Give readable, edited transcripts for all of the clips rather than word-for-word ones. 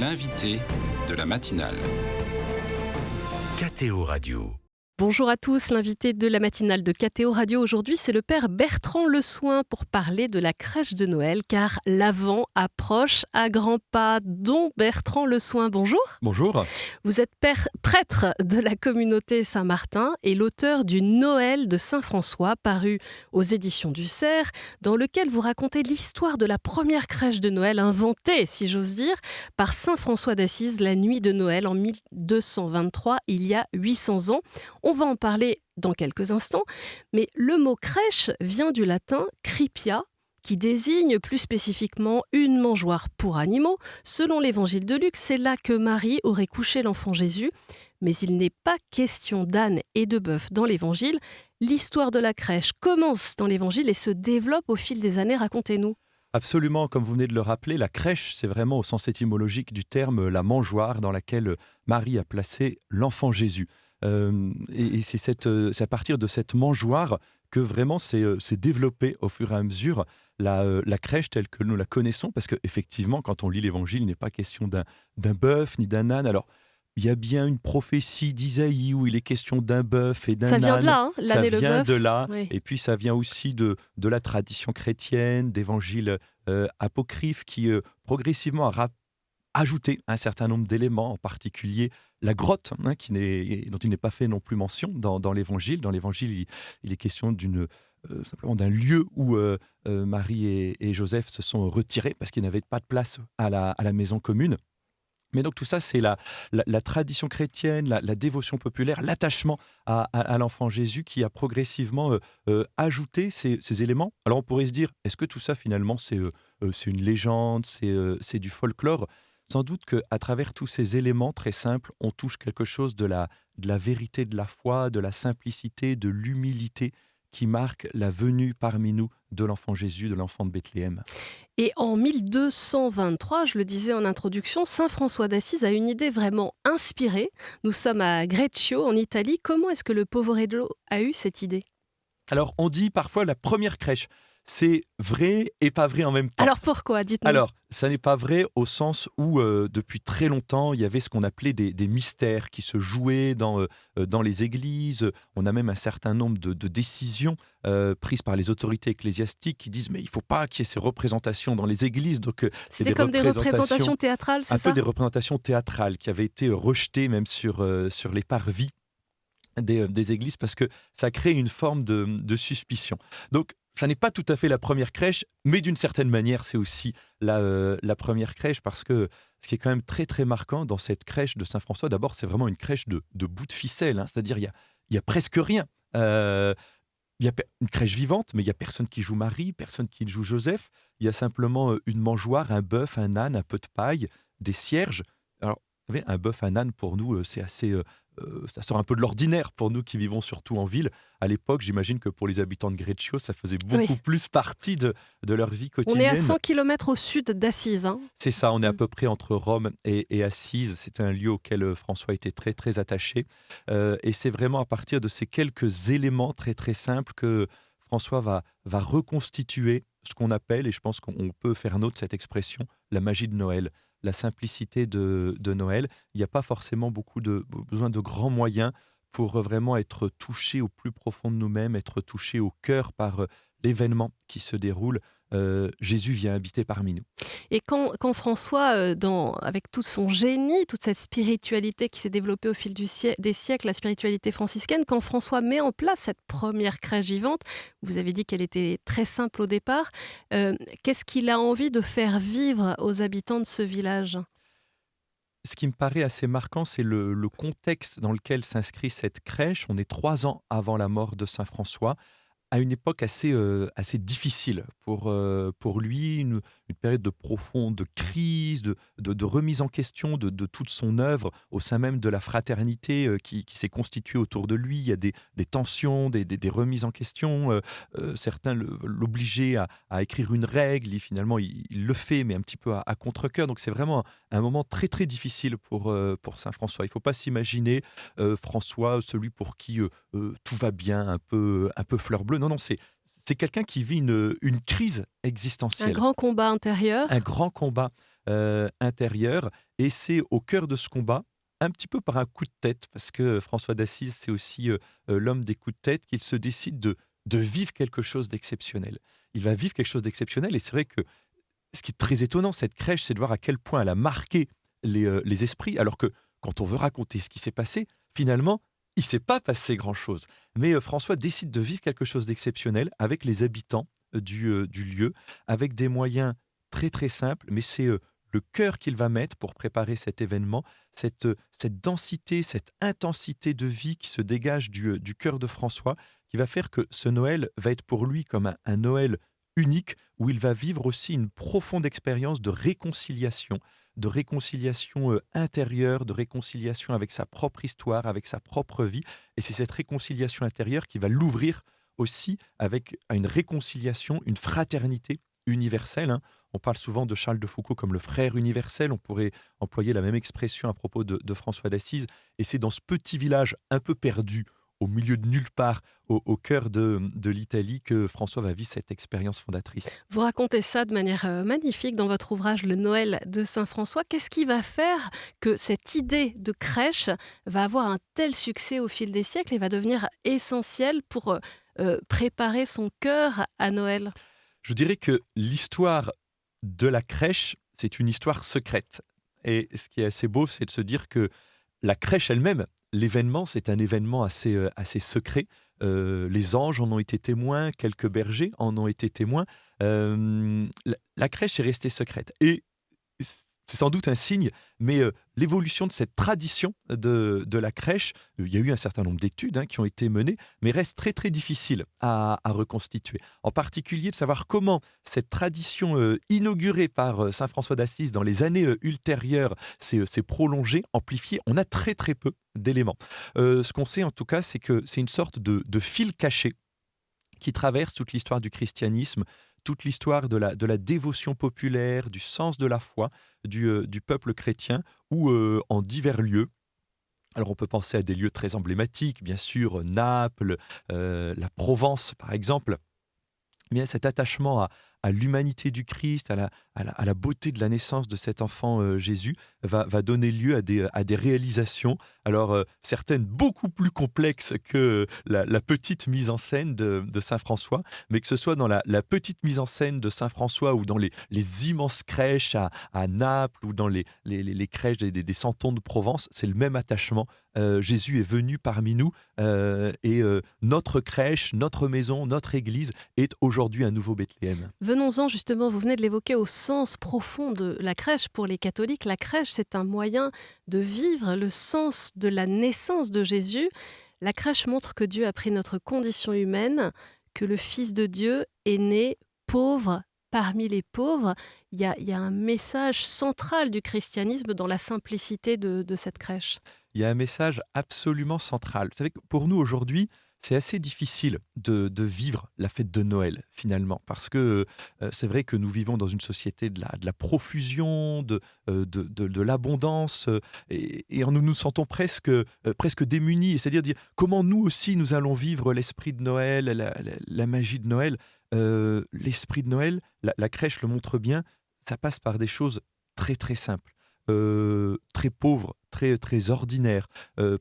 L'invité de la matinale. KTO Radio. Bonjour à tous, l'invité de la matinale de KTO Radio aujourd'hui, c'est le père Bertrand Lesoin pour parler de la crèche de Noël, car l'Avent approche à grands pas. Don Bertrand Lesoin, bonjour. Bonjour. Vous êtes prêtre de la communauté Saint-Martin et l'auteur du Noël de Saint-François, paru aux éditions du Cerf, dans lequel vous racontez l'histoire de la première crèche de Noël inventée, si j'ose dire, par Saint François d'Assise la nuit de Noël en 1223, il y a 800 ans. On va en parler dans quelques instants, mais le mot crèche vient du latin cripia, qui désigne plus spécifiquement une mangeoire pour animaux. Selon l'évangile de Luc, c'est là que Marie aurait couché l'enfant Jésus. Mais il n'est pas question d'âne et de bœuf dans l'évangile. L'histoire de la crèche commence dans l'évangile et se développe au fil des années. Racontez-nous. Absolument, comme vous venez de le rappeler, la crèche, c'est vraiment au sens étymologique du terme la mangeoire dans laquelle Marie a placé l'enfant Jésus. Et c'est à partir de cette mangeoire que vraiment c'est développé au fur et à mesure la crèche telle que nous la connaissons, parce qu'effectivement, quand on lit l'Évangile, il n'est pas question d'un bœuf ni d'un âne. Alors, il y a bien une prophétie d'Isaïe où il est question d'un bœuf et d'un âne. Ça vient de là, Ça l'âne et le vient bœuf. de là. Oui. Et puis, ça vient aussi de la tradition chrétienne, d'évangiles apocryphes qui progressivement a ajouté un certain nombre d'éléments, en particulier la grotte, dont il n'est pas fait non plus mention dans l'Évangile. Dans l'Évangile, il est question simplement d'un lieu où Marie et Joseph se sont retirés parce qu'ils n'avaient pas de place à la maison commune. Mais donc tout ça, c'est la tradition chrétienne, la dévotion populaire, l'attachement à l'enfant Jésus qui a progressivement ajouté ces éléments. Alors on pourrait se dire, est-ce que tout ça finalement c'est une légende, c'est du folklore? Sans doute qu'à travers tous ces éléments très simples, on touche quelque chose de la vérité de la foi, de la simplicité, de l'humilité qui marque la venue parmi nous de l'enfant Jésus, de l'enfant de Bethléem. Et en 1223, je le disais en introduction, Saint François d'Assise a une idée vraiment inspirée. Nous sommes à Greccio, en Italie. Comment est-ce que le Poverello a eu cette idée ? Alors on dit parfois la première crèche. C'est vrai et pas vrai en même temps. Alors pourquoi ? Dites-nous. Alors, ça n'est pas vrai au sens où, depuis très longtemps, il y avait ce qu'on appelait des mystères qui se jouaient dans les églises. On a même un certain nombre de décisions prises par les autorités ecclésiastiques qui disent « mais il ne faut pas qu'il y ait ces représentations dans les églises ». Donc, c'est C'était comme des représentations théâtrales, c'est un ça ? peu des représentations théâtrales qui avaient été rejetées même sur les parvis des églises parce que ça crée une forme de suspicion. Donc, ça n'est pas tout à fait la première crèche, mais d'une certaine manière, c'est aussi la première crèche parce que ce qui est quand même très très marquant dans cette crèche de Saint-François, d'abord, c'est vraiment une crèche de bout de ficelle, c'est-à-dire il y a presque rien. Il y a une crèche vivante, mais il n'y a personne qui joue Marie, personne qui joue Joseph. Il y a simplement une mangeoire, un bœuf, un âne, un peu de paille, des cierges. Alors, vous savez, un bœuf, un âne, pour nous, c'est assez... ça sort un peu de l'ordinaire pour nous qui vivons surtout en ville. À l'époque, j'imagine que pour les habitants de Greccio, ça faisait beaucoup plus partie de leur vie On quotidienne. est à 100 km au sud d'Assise. C'est ça, on est à peu près entre Rome et Assise. C'est un lieu auquel François était très très attaché. Et c'est vraiment à partir de ces quelques éléments très très simples que François va reconstituer ce qu'on appelle, et je pense qu'on peut faire nôtre cette expression, la magie de Noël. La simplicité de Noël. Il n'y a pas forcément besoin de grands moyens pour vraiment être touché au plus profond de nous-mêmes, être touché au cœur par l'événement qui se déroule. Jésus vient habiter parmi nous. Et quand François, avec tout son génie, toute cette spiritualité qui s'est développée au fil des siècles, la spiritualité franciscaine, quand François met en place cette première crèche vivante, vous avez dit qu'elle était très simple au départ, qu'est-ce qu'il a envie de faire vivre aux habitants de ce village ? Ce qui me paraît assez marquant, c'est le contexte dans lequel s'inscrit cette crèche. On est 3 ans avant la mort de Saint François, à une époque assez difficile pour lui, une période de profonde crise, de remise en question de toute son œuvre au sein même de la fraternité qui s'est constituée autour de lui. Il y a des tensions, des remises en question. Certains l'obligeaient à écrire une règle. Finalement, il le fait, mais un petit peu à contre-cœur. Donc c'est vraiment un moment très très difficile pour Saint François. Il ne faut pas s'imaginer François, celui pour qui tout va bien, un peu fleur bleue. Non, c'est quelqu'un qui vit une crise Un existentielle. grand combat intérieur. Un grand combat intérieure et c'est au cœur de ce combat, un petit peu par un coup de tête, parce que François d'Assise, c'est aussi, l'homme des coups de tête, qu'il se décide de vivre quelque chose d'exceptionnel. Il va vivre quelque chose d'exceptionnel et c'est vrai que ce qui est très étonnant, cette crèche, c'est de voir à quel point elle a marqué les esprits, alors que quand on veut raconter ce qui s'est passé, finalement, il ne s'est pas passé grand-chose. Mais François décide de vivre quelque chose d'exceptionnel avec les habitants du lieu, avec des moyens très très simples, mais c'est le cœur qu'il va mettre pour préparer cet événement, cette densité, cette intensité de vie qui se dégage du cœur de François, qui va faire que ce Noël va être pour lui comme un Noël unique où il va vivre aussi une profonde expérience de réconciliation intérieure, de réconciliation avec sa propre histoire, avec sa propre vie. Et c'est cette réconciliation intérieure qui va l'ouvrir aussi avec à une réconciliation, une fraternité universelle, hein. On parle souvent de Charles de Foucault comme le frère universel. On pourrait employer la même expression à propos de François d'Assise. Et c'est dans ce petit village un peu perdu, au milieu de nulle part, au cœur de l'Italie, que François va vivre cette expérience fondatrice. Vous racontez ça de manière magnifique dans votre ouvrage Le Noël de Saint François. Qu'est-ce qui va faire que cette idée de crèche va avoir un tel succès au fil des siècles et va devenir essentielle pour préparer son cœur à Noël? Je dirais que l'histoire de la crèche, c'est une histoire secrète. Et ce qui est assez beau, c'est de se dire que la crèche elle-même, l'événement, c'est un événement assez secret. Les anges en ont été témoins, quelques bergers en ont été témoins. La crèche est restée secrète et c'est sans doute un signe, mais l'évolution de cette tradition de la crèche, il y a eu un certain nombre d'études, hein, qui ont été menées, mais reste très, très difficile à reconstituer. En particulier de savoir comment cette tradition, inaugurée par, saint François d'Assise dans les années, ultérieures s'est prolongée, amplifiée. On a très, très peu d'éléments. Ce qu'on sait en tout cas, c'est que c'est une sorte de fil caché qui traverse toute l'histoire du christianisme, toute l'histoire de la dévotion populaire, du sens de la foi du peuple chrétien, où en divers lieux, alors on peut penser à des lieux très emblématiques, bien sûr, Naples, la Provence par exemple, mais cet attachement à l'humanité du Christ, à la beauté de la naissance de cet enfant Jésus, va donner lieu à des réalisations, alors certaines beaucoup plus complexes que la petite mise en scène de Saint François, mais que ce soit dans la petite mise en scène de Saint François ou dans les immenses crèches à Naples ou dans les crèches des cantons de Provence, c'est le même attachement. Jésus est venu parmi nous et notre crèche, notre maison, notre église est aujourd'hui un nouveau Bethléem. Venons-en justement, vous venez de l'évoquer, au sens profond de la crèche. Pour les catholiques, la crèche, c'est un moyen de vivre le sens de la naissance de Jésus. La crèche montre que Dieu a pris notre condition humaine, que le Fils de Dieu est né pauvre parmi les pauvres. Il y a un message central du christianisme dans la simplicité de cette crèche. Il y a un message absolument central. Vous savez que pour nous aujourd'hui, c'est assez difficile de vivre la fête de Noël finalement, parce que c'est vrai que nous vivons dans une société de la profusion, de l'abondance, et nous nous sentons presque démunis. C'est-à-dire dire comment nous aussi nous allons vivre l'esprit de Noël, la magie de Noël. L'esprit de Noël, la crèche le montre bien, ça passe par des choses très très simples, très pauvres, très, très ordinaires,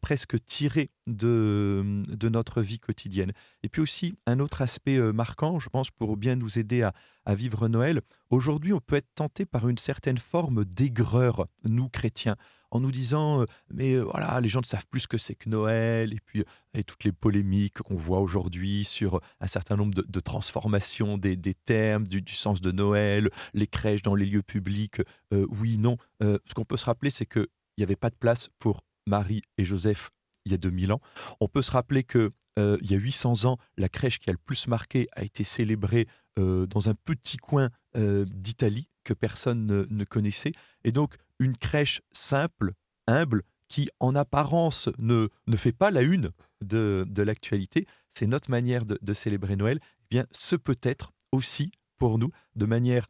presque tirées de notre vie quotidienne. Et puis aussi, un autre aspect marquant, je pense, pour bien nous aider à vivre Noël, aujourd'hui, on peut être tenté par une certaine forme d'aigreur, nous chrétiens, en nous disant mais voilà, les gens ne savent plus ce que c'est que Noël, et puis et toutes les polémiques qu'on voit aujourd'hui sur un certain nombre de transformations des termes, du sens de Noël, les crèches dans les lieux publics, oui, non. Ce qu'on peut se rappeler, c'est qu'il n'y avait pas de place pour Marie et Joseph il y a 2000 ans. On peut se rappeler que il y a 800 ans, la crèche qui a le plus marqué a été célébrée dans un petit coin d'Italie que personne ne connaissait. Et donc, une crèche simple, humble, qui en apparence ne fait pas la une de l'actualité, c'est notre manière de célébrer Noël, eh bien, ce peut être aussi pour nous, de manière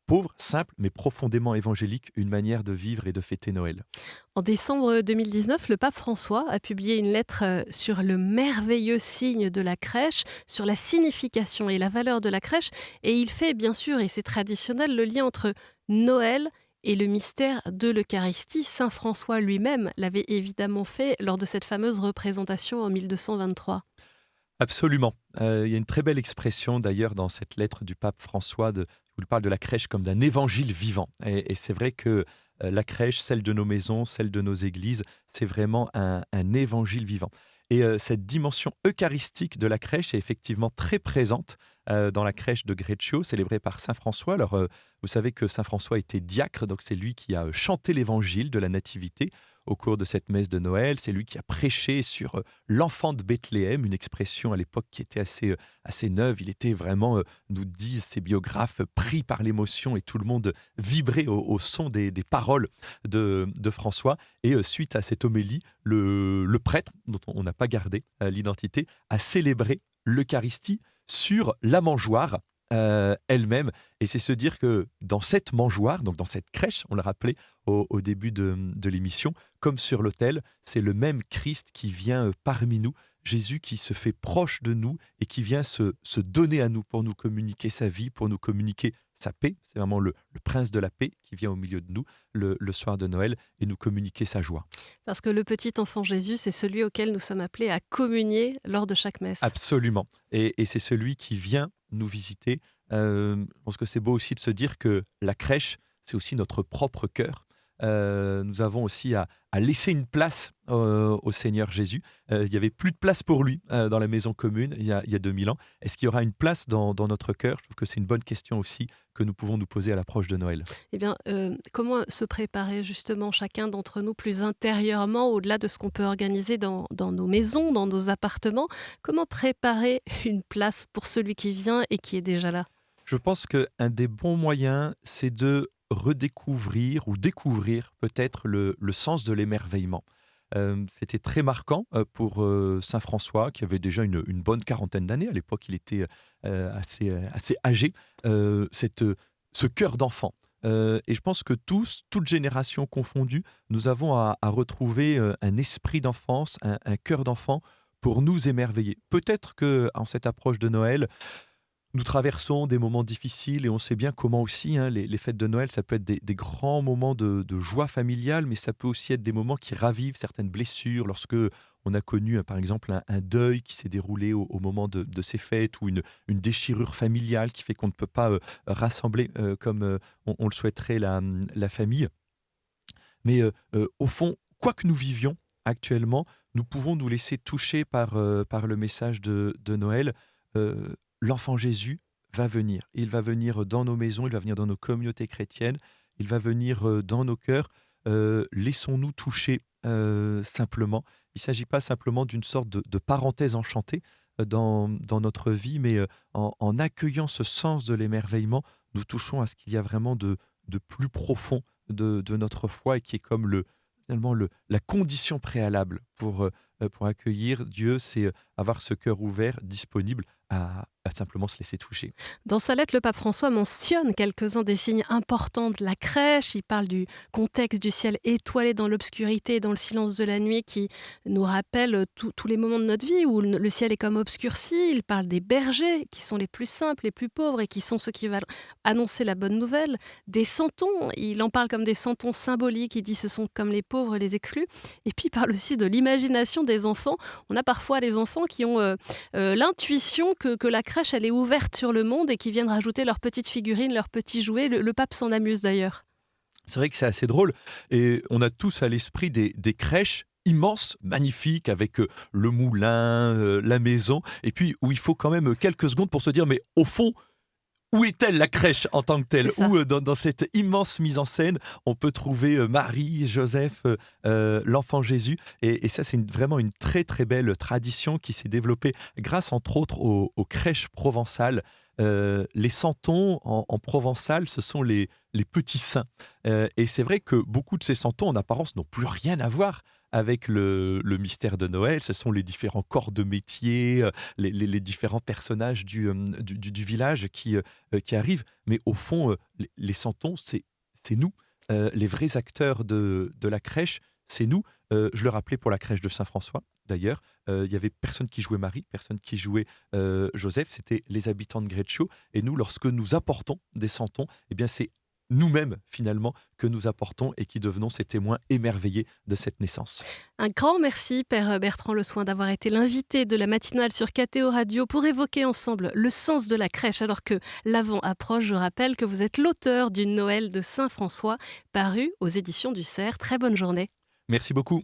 pauvre, simple, mais profondément évangélique, une manière de vivre et de fêter Noël. En décembre 2019, le pape François a publié une lettre sur le merveilleux signe de la crèche, sur la signification et la valeur de la crèche. Et il fait bien sûr, et c'est traditionnel, le lien entre Noël Et le mystère de l'Eucharistie, saint François lui-même l'avait évidemment fait lors de cette fameuse représentation en 1223. Absolument. Il y a une très belle expression d'ailleurs dans cette lettre du pape François où il parle de la crèche comme d'un évangile vivant. Et c'est vrai que la crèche, celle de nos maisons, celle de nos églises, c'est vraiment un évangile vivant. Et cette dimension eucharistique de la crèche est effectivement très présente dans la crèche de Greccio, célébrée par Saint François. Alors, vous savez que Saint François était diacre, donc c'est lui qui a chanté l'évangile de la Nativité au cours de cette messe de Noël. C'est lui qui a prêché sur l'enfant de Bethléem, une expression à l'époque qui était assez neuve. Il était vraiment, nous disent ses biographes, pris par l'émotion et tout le monde vibrait au son des paroles de François. Et suite à cette homélie, le prêtre, dont on n'a pas gardé l'identité, a célébré l'Eucharistie sur la mangeoire elle-même. Et c'est se dire que dans cette mangeoire, donc dans cette crèche, on l'a rappelé au début de l'émission, comme sur l'autel, c'est le même Christ qui vient parmi nous, Jésus qui se fait proche de nous et qui vient se donner à nous pour nous communiquer sa vie, pour nous communiquer sa paix. C'est vraiment le prince de la paix qui vient au milieu de nous le soir de Noël et nous communiquer sa joie. Parce que le petit enfant Jésus, c'est celui auquel nous sommes appelés à communier lors de chaque messe. Absolument. Et c'est celui qui vient nous visiter. Je pense que c'est beau aussi de se dire que la crèche, c'est aussi notre propre cœur. Nous avons aussi à laisser une place au Seigneur Jésus. Il n'y avait plus de place pour lui dans la maison commune il y a 2000 ans. Est-ce qu'il y aura une place dans notre cœur? Je trouve que c'est une bonne question aussi que nous pouvons nous poser à l'approche de Noël. Eh bien, comment se préparer justement chacun d'entre nous plus intérieurement, au-delà de ce qu'on peut organiser dans nos maisons, dans nos appartements? Comment préparer une place pour celui qui vient et qui est déjà là? Je pense qu'un des bons moyens, c'est de redécouvrir ou découvrir peut-être le sens de l'émerveillement. C'était très marquant pour Saint François, qui avait déjà une bonne quarantaine d'années. À l'époque, il était assez âgé. Ce cœur d'enfant. Et je pense que tous, toutes générations confondues, nous avons à retrouver un esprit d'enfance, un cœur d'enfant pour nous émerveiller. Peut-être que en cette approche de Noël, nous traversons des moments difficiles et on sait bien comment aussi, hein, les fêtes de Noël, ça peut être des grands moments de joie familiale, mais ça peut aussi être des moments qui ravivent certaines blessures. Lorsque on a connu, par exemple, un deuil qui s'est déroulé au moment de ces fêtes, ou une déchirure familiale qui fait qu'on ne peut pas rassembler comme on le souhaiterait la famille. Mais au fond, quoi que nous vivions actuellement, nous pouvons nous laisser toucher par le message de Noël. Euh, L'enfant Jésus va venir. Il va venir dans nos maisons, il va venir dans nos communautés chrétiennes, il va venir dans nos cœurs. Laissons-nous toucher simplement. Il ne s'agit pas simplement d'une sorte de parenthèse enchantée dans notre vie, mais en accueillant ce sens de l'émerveillement, nous touchons à ce qu'il y a vraiment de plus profond de notre foi et qui est comme finalement la condition préalable pour accueillir Dieu, c'est avoir ce cœur ouvert, disponible à simplement se laisser toucher. Dans sa lettre, le pape François mentionne quelques-uns des signes importants de la crèche. Il parle du contexte du ciel étoilé dans l'obscurité et dans le silence de la nuit qui nous rappelle tous les moments de notre vie où le ciel est comme obscurci. Il parle des bergers qui sont les plus simples, les plus pauvres et qui sont ceux qui veulent annoncer la bonne nouvelle. Des santons, il en parle comme des santons symboliques. Il dit ce sont comme les pauvres et les exclus. Et puis il parle aussi de l'imagination des enfants. On a parfois des enfants qui ont l'intuition que la crèche, elle est ouverte sur le monde et qui viennent rajouter leurs petites figurines, leurs petits jouets. Le pape s'en amuse d'ailleurs. C'est vrai que c'est assez drôle et on a tous à l'esprit des crèches immenses, magnifiques, avec le moulin, la maison, et puis où il faut quand même quelques secondes pour se dire, mais au fond, où est-elle la crèche en tant que telle? C'est ça. Où dans cette immense mise en scène, on peut trouver Marie, Joseph, l'enfant Jésus. Et ça, c'est vraiment une très très belle tradition qui s'est développée grâce entre autres aux crèches provençales. Les santons en provençal, ce sont les petits saints. Et c'est vrai que beaucoup de ces santons, en apparence, n'ont plus rien à voir avec le mystère de Noël. Ce sont les différents corps de métier, les différents personnages du village qui arrivent. Mais au fond, les santons, c'est nous. Les vrais acteurs de la crèche, c'est nous. Je le rappelais pour la crèche de Saint-François, d'ailleurs. Il y avait personne qui jouait Marie, personne qui jouait Joseph. C'était les habitants de Greccio. Et nous, lorsque nous apportons des santons, eh bien, c'est nous-mêmes finalement que nous apportons et qui devenons ces témoins émerveillés de cette naissance. Un grand merci, Père Bertrand Le Soin, d'avoir été l'invité de la matinale sur KTO Radio pour évoquer ensemble le sens de la crèche alors que l'Avent approche. Je rappelle que vous êtes l'auteur du Noël de Saint François, paru aux éditions du Cerf. Très bonne journée. Merci beaucoup.